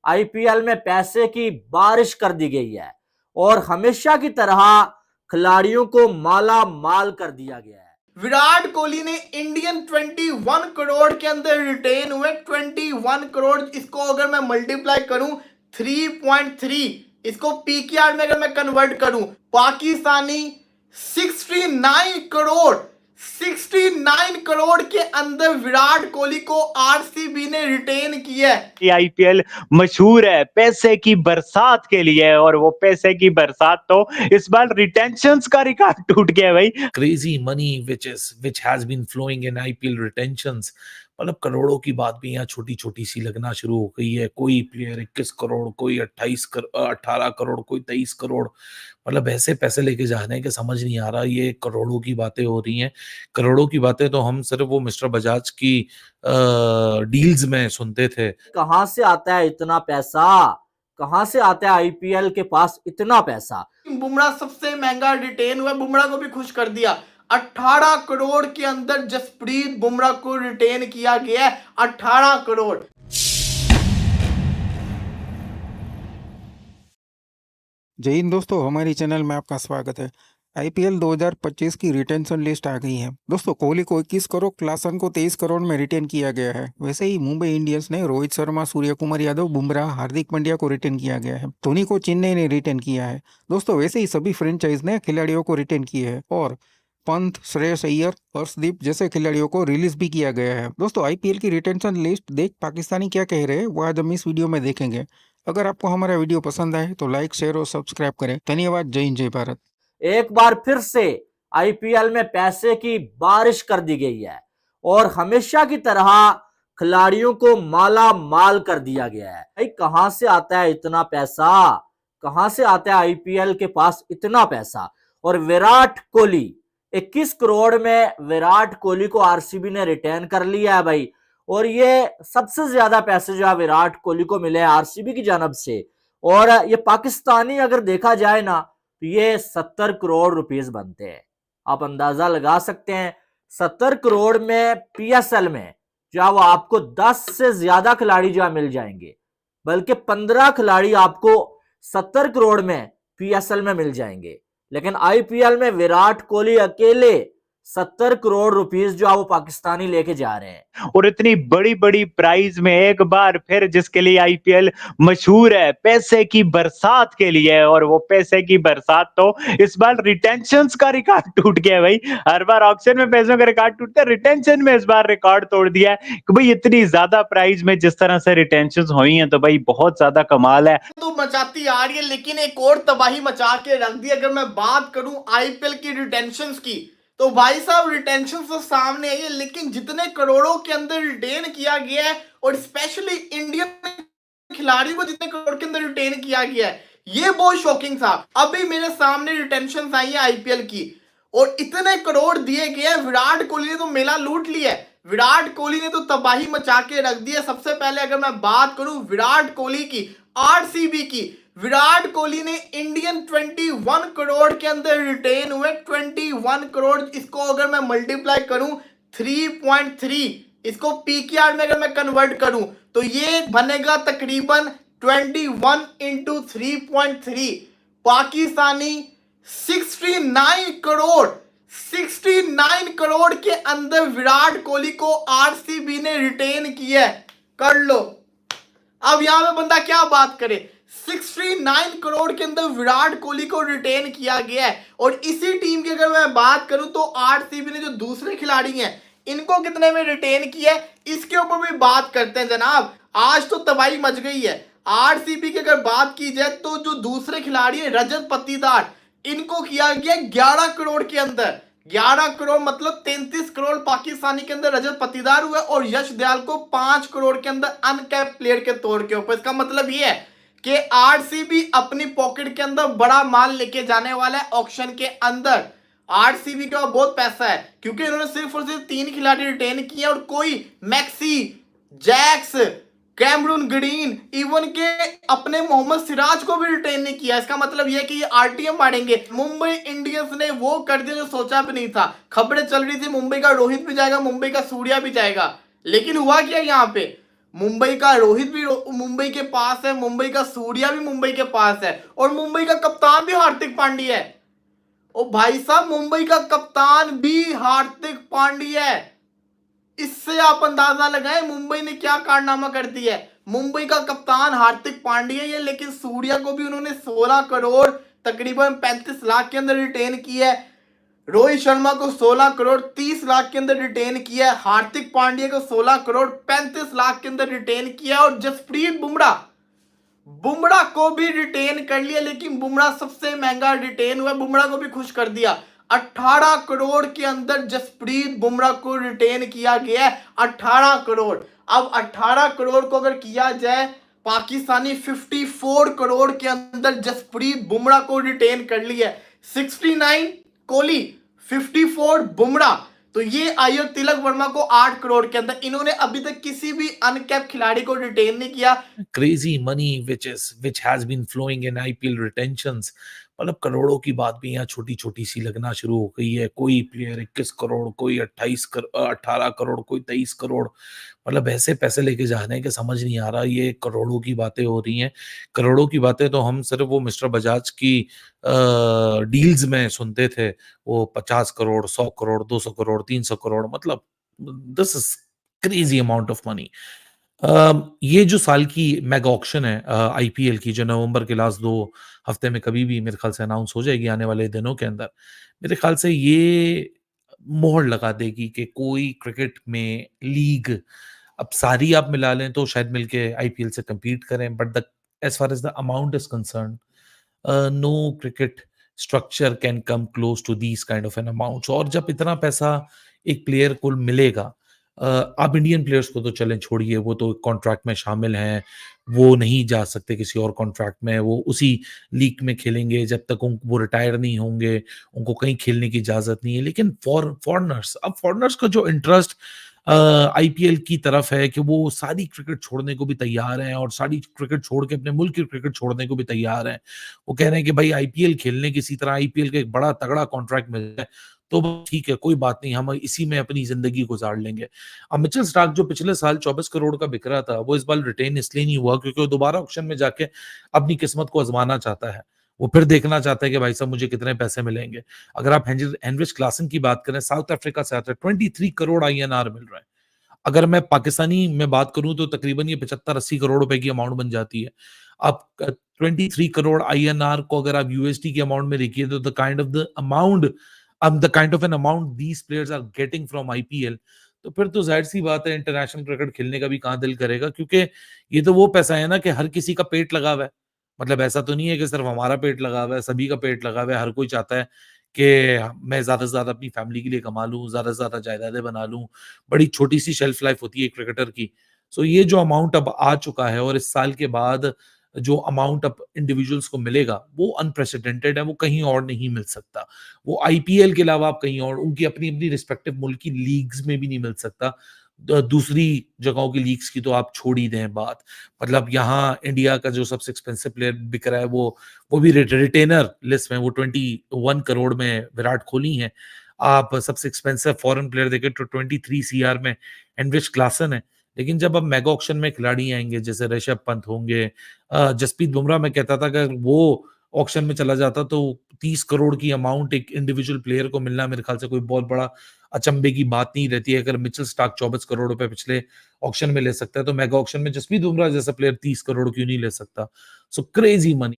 IPL में पैसे की बारिश कर दी गई है और हमेशा की तरह खिलाड़ियों को माला माल कर दिया गया है। विराट कोहली ने इंडियन 21 करोड़ के अंदर रिटेन हुए। 21 करोड़, इसको अगर मैं मल्टीप्लाई करूं 3.3, इसको पीकेआर में अगर मैं कन्वर्ट करूं, पाकिस्तानी 69 करोड़ के अंदर विराट कोहली को आरसीबी ने रिटेन किया है। ये आईपीएल मशहूर है पैसे की बरसात के लिए, और वो पैसे की बरसात तो इस बार रिटेंशंस का रिकॉर्ड टूट गया भाई। Crazy money which has been flowing in IPL retentions, मतलब करोड़ों की बात भी यहाँ छोटी छोटी सी लगना शुरू हो गई है। कोई प्लेयर 21 करोड़, कोई 18 करोड़, कोई 23 करोड़, मतलब ऐसे पैसे लेके जा रहे हैं कि समझ नहीं आ रहा। ये करोड़ों की बातें हो रही हैं। करोड़ों की बातें तो हम सिर्फ वो मिस्टर बजाज की डील्स में सुनते थे। कहां से आता है इतना पैसा? कहां से आता है आईपीएल के पास इतना पैसा? बुमराह सबसे महंगा रिटेन हुआ, बुमराह को भी खुश कर दिया। 18 करोड़ के अंदर जसप्रीत बुमराह को रिटेन किया गया है। 18 करोड़। जय हिंद दोस्तों, हमारे चैनल में आपका स्वागत है। आईपीएल 2025 की रिटेंशन लिस्ट आ गई है। दोस्तों, कोहली को 21 करोड़, क्लासन को 23 करोड़ में रिटेन किया गया है। वैसे ही मुंबई इंडियंस ने रोहित शर्मा, सूर्य कुमार यादव, बुमराह, हार्दिक पांड्या को रिटेन किया गया है। धोनी को चेन्नई ने रिटेन किया है। दोस्तों, वैसे ही सभी फ्रेंचाइज ने खिलाड़ियों को रिटेन किए हैं और पंत, श्रेयस अय्यर, हर्षदीप जैसे खिलाड़ियों को रिलीज भी किया गया है। दोस्तों, आईपीएल की रिटेंशन लिस्ट देख पाकिस्तानी क्या कह रहे हैं वो आज हम इस वीडियो में देखेंगे। अगर आपको हमारा वीडियो पसंद आए तो लाइक, शेयर और सब्सक्राइब करें। धन्यवाद। जय हिंद, जय भारत। एक बार फिर से आईपीएल में पैसे की बारिश कर दी गई है और हमेशा की तरह खिलाड़ियों को माला माल कर दिया गया है। भाई, कहां से आता है इतना पैसा? कहां से आता है आईपीएल के पास इतना पैसा? और विराट कोहली 21 करोड़ में विराट कोहली को आरसीबी ने रिटेन कर लिया है भाई। और ये सबसे ज्यादा पैसे जो है विराट कोहली को मिले हैं आरसीबी की जानब से। और ये पाकिस्तानी अगर देखा जाए ना तो ये 70 करोड़ रुपीस बनते हैं। आप अंदाजा लगा सकते हैं 70 करोड़ में पीएसएल में जो है वो आपको 10 से ज्यादा खिलाड़ी जो है मिल जाएंगे, बल्कि 15 खिलाड़ी आपको 70 करोड़ में पीएसएल में मिल जाएंगे। लेकिन आईपीएल में विराट कोहली अकेले 70 करोड़ रुपीस जो है वो पाकिस्तानी लेके जा रहे हैं। और इतनी बड़ी बड़ी प्राइज में एक बार फिर जिसके लिए आईपीएल मशहूर है पैसे की बरसात के लिए, और वो पैसे की बरसात तो इस बार रिटेंशंस का रिकॉर्ड टूट गया भाई। हर बार ऑक्शन में पैसों का रिकॉर्ड टूटता है, रिटेंशन में इस बार रिकॉर्ड तोड़ दिया है कि भाई इतनी ज्यादा प्राइज में जिस तरह से रिटेंशंस हुई हैं तो भाई बहुत ज्यादा कमाल है। तो मचाती आ रही है, लेकिन एक और तबाही मचा के रख दी। अगर मैं बात करूं आईपीएल की रिटेंशंस की तो भाई साहब रिटेंशन तो सामने आई है, लेकिन जितने करोड़ों के अंदर रिटेन किया गया है और स्पेशली इंडियन खिलाड़ी को जितने करोड़ के अंदर रिटेन किया गया है, ये बहुत शॉकिंग था। अभी मेरे सामने रिटेंशन आई है आईपीएल की और इतने करोड़ दिए गए हैं। विराट कोहली ने तो मेला लूट लिया है। विराट कोहली ने तो तबाही मचा के रख दी है। सबसे पहले अगर मैं बात करूं विराट कोहली की, आरसीबी की, विराट कोहली ने इंडियन 21 करोड़ के अंदर रिटेन हुए। 21 करोड़, इसको अगर मैं मल्टीप्लाई करूं 3.3, इसको पीकेआर में अगर मैं कन्वर्ट करूं तो ये बनेगा तकरीबन 21 इंटू 3.3, पाकिस्तानी 69 करोड़ के अंदर विराट कोहली को आरसीबी ने रिटेन किया है। कर लो। अब यहां में बंदा क्या बात करे, 69 करोड़ के अंदर विराट कोहली को रिटेन किया गया है। और इसी टीम की अगर मैं बात करूं तो आरसीबी ने जो दूसरे खिलाड़ी हैं इनको कितने में रिटेन किया है, इसके ऊपर भी बात करते हैं जनाब। आज तो तबाही मच गई है। आरसीबी की अगर बात की जाए तो जो दूसरे खिलाड़ी है रजत पाटीदार, इनको किया गया 11 करोड़ के अंदर। 11 करोड़ मतलब 33 करोड़ पाकिस्तानी के अंदर रजत पाटीदार हुआ और यश दयाल को 5 करोड़ के अंदर अनकैप प्लेयर के तौर के ऊपर। इसका मतलब ये है कि आरसीबी अपनी पॉकेट के अंदर बड़ा माल लेके जाने वाला है ऑक्शन के अंदर। आरसीबी के पास बहुत पैसा है क्योंकि इन्होंने सिर्फ और सिर्फ 3 खिलाड़ी रिटेन किए और कोई Maxi, Jacks, Cameron Green, even के अपने मोहम्मद सिराज को भी रिटेन नहीं किया। इसका मतलब यह कि ये आरटीएम मारेंगे। मुंबई इंडियंस ने वो कर दिया जो सोचा भी नहीं था। खबरें चल रही थी मुंबई का रोहित भी जाएगा, मुंबई का सूर्या भी जाएगा, लेकिन हुआ क्या यहाँ पे, मुंबई का रोहित भी मुंबई के पास है, मुंबई का सूर्या भी मुंबई के पास है, और मुंबई का कप्तान भी हार्दिक पांड्या है। ओ भाई साहब, मुंबई का कप्तान भी हार्दिक पांड्या है। इससे आप अंदाजा लगाएं मुंबई ने क्या कारनामा कर दिया है। मुंबई का कप्तान हार्दिक पांड्या है, लेकिन सूर्या को भी उन्होंने 16 करोड़ तकरीबन 35 लाख के अंदर रिटेन किया है। रोहित शर्मा को 16 करोड़ 30 लाख के अंदर रिटेन किया है। हार्दिक पांड्या को 16 करोड़ 35 लाख के अंदर रिटेन किया, और जसप्रीत बुमराह को भी रिटेन कर लिया, लेकिन बुमराह सबसे महंगा रिटेन हुआ, बुमराह को भी खुश कर दिया। 18 करोड़ के अंदर जसप्रीत बुमराह को रिटेन किया गया है। 18 करोड़। अब 18 करोड़ को अगर किया जाए पाकिस्तानी 54 करोड़ के अंदर जसप्रीत बुमराह को रिटेन कर लिया है। 69 कोहली, 54 बुमराह, तो ये आई और तिलक वर्मा को 8 करोड़ के अंदर। इन्होंने अभी तक किसी भी अनकैप खिलाड़ी को रिटेन नहीं किया। crazy money which has been flowing in IPL retentions। मतलब करोड़ों की बात भी यहाँ छोटी छोटी सी लगना शुरू हो गई है। कोई प्लेयर 21 करोड़, कोई 18 करोड़, कोई 23 करोड़। मतलब ऐसे पैसे लेके जा रहे हैं कि समझ नहीं आ रहा, ये करोड़ों की बातें हो रही हैं। करोड़ों की बातें तो हम सिर्फ वो मिस्टर बजाज की डील्स में सुनते थे, वो 50 करोड़, 100 करोड़, 200 करोड़, 300 करोड़। मतलब this is crazy amount of money. ये जो साल की मेगा ऑक्शन है आईपीएल की, जो नवंबर के लास्ट 2 हफ्ते में कभी भी मेरे ख्याल से अनाउंस हो जाएगी आने वाले दिनों के अंदर, मेरे ख्याल से ये मोहर लगा देगी कि कोई क्रिकेट में लीग, अब सारी आप मिला लें तो शायद मिलके आईपीएल से compete करें, but the as far as the amount is concerned, no cricket structure can come close to these kind of an amount. और जब इतना पैसा एक प्लेयर को मिलेगा, आप इंडियन प्लेयर्स को तो चलें छोड़िए, वो तो कॉन्ट्रैक्ट में शामिल हैं, वो नहीं जा सकते किसी और कॉन्ट्रैक्ट में, वो उसी लीग में खेलेंगे जब तक वो रिटायर नहीं होंगे, उनको कहीं खेलने की इजाजत नहीं है। लेकिन फॉरनर्स, अब फॉरनर्स का जो इंटरेस्ट आईपीएल की तरफ है कि वो सारी क्रिकेट छोड़ने को भी तैयार हैं, और सारी क्रिकेट छोड़ के अपने मुल्क की क्रिकेट छोड़ने को भी तैयार हैं। वो कह रहे हैं कि भाई आईपीएल खेलने किसी तरह आईपीएल का एक बड़ा तगड़ा कॉन्ट्रैक्ट मिल जाए तो ठीक है, कोई बात नहीं, हम इसी में अपनी जिंदगी गुजार लेंगे। अब मिचेल स्टार्क जो पिछले साल 24 करोड़ का बिक रहा था, वो इस बार रिटेन इसलिए नहीं हुआ क्योंकि वो दोबारा ऑक्शन में जाके अपनी किस्मत को आजमाना चाहता है। वो फिर देखना चाहता है कि भाई साहब मुझे कितने पैसे मिलेंगे। अगर आप हेनरिच क्लासन की बात करें, साउथ अफ्रीका से आता है, 23 करोड़ आईएनआर मिल रहा है। अगर मैं पाकिस्तानी में बात करूं तो तकरीबन ये 75-80 करोड़ रुपए की अमाउंट बन जाती है। आप 23 करोड़ आईएनआर को अगर आप यूएसडी की अमाउंट में देखिए तो the kind of an amount these players are getting from IPL, तो फिर तो जाहिर सी बात है इंटरनेशनल क्रिकेट खेलने का भी कहां दिल करेगा, क्योंकि ये तो वो पैसा है ना कि हर किसी का पेट लगा हुआ है। मतलब ऐसा तो नहीं है कि सिर्फ हमारा पेट लगा हुआ है, सभी का पेट लगा हुआ है। हर कोई चाहता है कि मैं ज्यादा से ज्यादा अपनी फैमिली के लिए कमा लूं, ज्यादा से ज्यादा जायदादें बना लूं। बड़ी छोटी सी शेल्फ लाइफ होती है क्रिकेटर की। सो ये जो अमाउंट अब आ चुका है, और इस साल के बाद जो अमाउंट अब इंडिविजुअल्स को मिलेगा, वो अनप्रेसिडेंटेड है, वो कहीं और नहीं मिल सकता। वो आईपीएल के अलावा आप कहीं और, उनकी अपनी अपनी रिस्पेक्टिव मुल्क की लीग्स में भी नहीं मिल सकता। दूसरी जगहों की लीग्स की तो आप छोड़ ही दें बात। मतलब यहाँ इंडिया का जो सबसे एक्सपेंसिव प्लेयर बिक रहा है, वो भी रिटेनर लिस्ट में, वो 21 करोड़ में विराट कोहली है। आप सबसे एक्सपेंसिव फॉरेन प्लेयर देखें तो 23 सीआर में हेनरिच क्लासन है। लेकिन जब अब मेगा ऑक्शन में खिलाड़ी आएंगे, जैसे ऋषभ पंत होंगे, जसप्रीत बुमराह, मैं कहता था कि वो ऑक्शन में चला जाता तो 30 करोड़ की अमाउंट एक इंडिविजुअल प्लेयर को मिलना मेरे ख्याल से कोई बहुत बड़ा अचंभे की बात नहीं रहती है। अगर मिचेल स्टार्क 24 करोड़ रुपए पिछले ऑक्शन में ले सकता है, तो मेगा ऑक्शन में जसप्रीत बुमराह जैसा प्लेयर 30 करोड़ क्यों नहीं ले सकता। So crazy money.